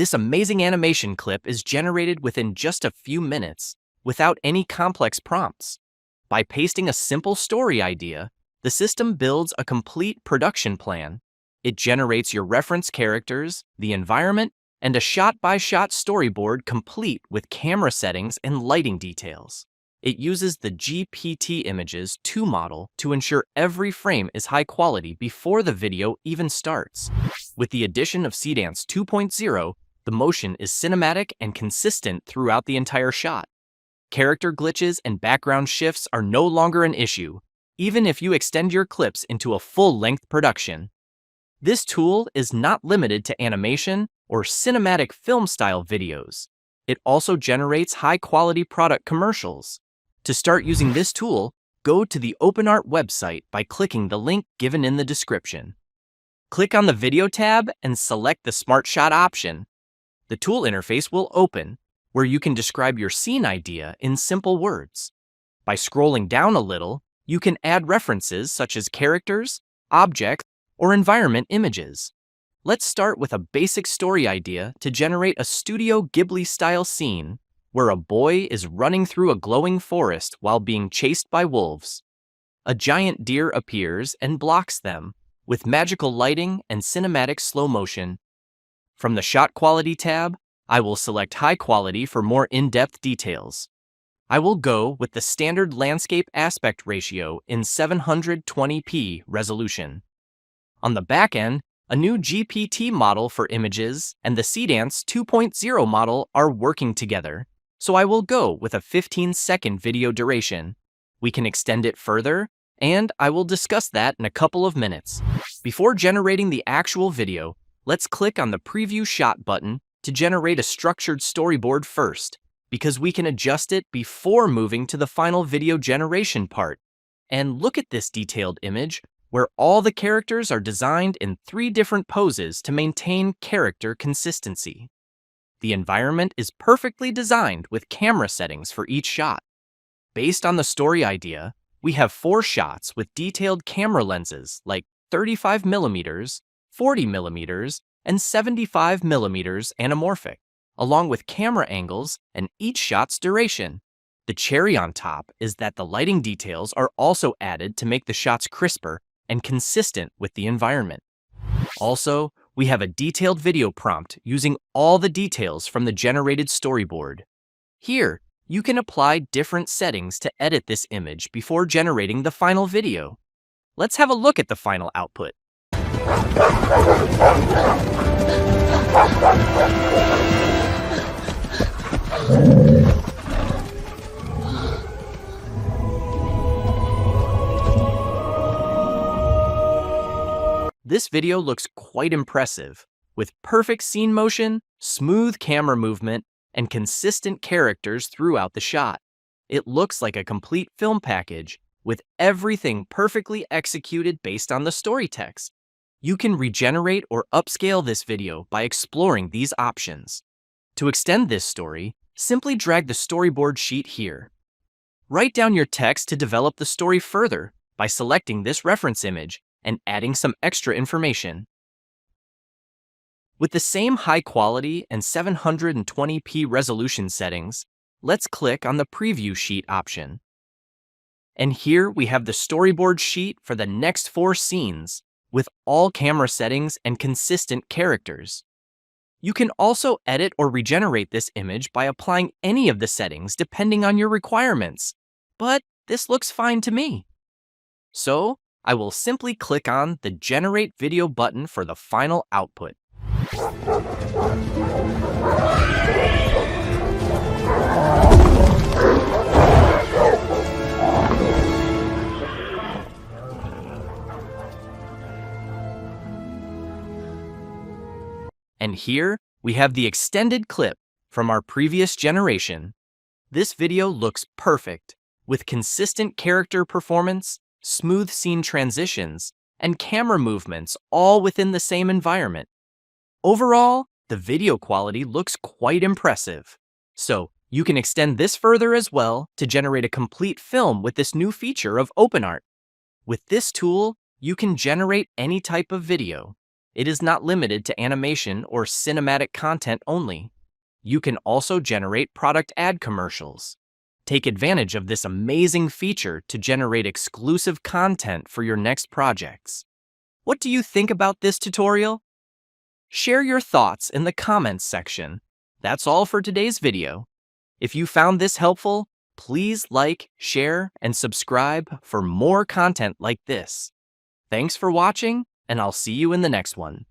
This amazing animation clip is generated within just a few minutes without any complex prompts. By pasting a simple story idea, the system builds a complete production plan. It generates your reference characters, the environment, and a shot-by-shot storyboard complete with camera settings and lighting details. It uses the GPT-Images 2 model to ensure every frame is high quality before the video even starts. With the addition of Seedance 2.0, the motion is cinematic and consistent throughout the entire shot. Character glitches and background shifts are no longer an issue, even if you extend your clips into a full-length production. This tool is not limited to animation or cinematic film-style videos. It also generates high-quality product commercials. To start using this tool, go to the OpenArt website by clicking the link given in the description. Click on the Video tab and select the Smart Shot option. The tool interface will open, where you can describe your scene idea in simple words. By scrolling down a little, you can add references such as characters, objects, or environment images. Let's start with a basic story idea to generate a Studio Ghibli-style scene where a boy is running through a glowing forest while being chased by wolves. A giant deer appears and blocks them, with magical lighting and cinematic slow motion. From the Shot Quality tab, I will select High Quality for more in-depth details. I will go with the standard landscape aspect ratio in 720p resolution. On the back end, a new GPT model for images and the Seedance 2.0 model are working together, so I will go with a 15-second video duration. We can extend it further, and I will discuss that in a couple of minutes. Before generating the actual video, let's click on the Preview Shot button to generate a structured storyboard first, because we can adjust it before moving to the final video generation part. And look at this detailed image, where all the characters are designed in 3 different poses to maintain character consistency. The environment is perfectly designed with camera settings for each shot. Based on the story idea, we have 4 shots with detailed camera lenses like 35mm, 40mm, and 75mm anamorphic, along with camera angles and each shot's duration. The cherry on top is that the lighting details are also added to make the shots crisper and consistent with the environment. Also, we have a detailed video prompt using all the details from the generated storyboard. Here, you can apply different settings to edit this image before generating the final video. Let's have a look at the final output. This video looks quite impressive, with perfect scene motion, smooth camera movement, and consistent characters throughout the shot. It looks like a complete film package, with everything perfectly executed based on the story text. You can regenerate or upscale this video by exploring these options. To extend this story, simply drag the storyboard sheet here. Write down your text to develop the story further by selecting this reference image and adding some extra information. With the same high quality and 720p resolution settings, let's click on the Preview Sheet option. And here we have the storyboard sheet for the next 4 scenes, with all camera settings and consistent characters. You can also edit or regenerate this image by applying any of the settings depending on your requirements, but this looks fine to me. So, I will simply click on the Generate Video button for the final output. And here, we have the extended clip from our previous generation. This video looks perfect, with consistent character performance, smooth scene transitions, and camera movements all within the same environment. Overall, the video quality looks quite impressive. So, you can extend this further as well to generate a complete film with this new feature of OpenArt. With this tool, you can generate any type of video. It is not limited to animation or cinematic content only. You can also generate product ad commercials. Take advantage of this amazing feature to generate exclusive content for your next projects. What do you think about this tutorial? Share your thoughts in the comments section. That's all for today's video. If you found this helpful, please like, share, and subscribe for more content like this. Thanks for watching, and I'll see you in the next one.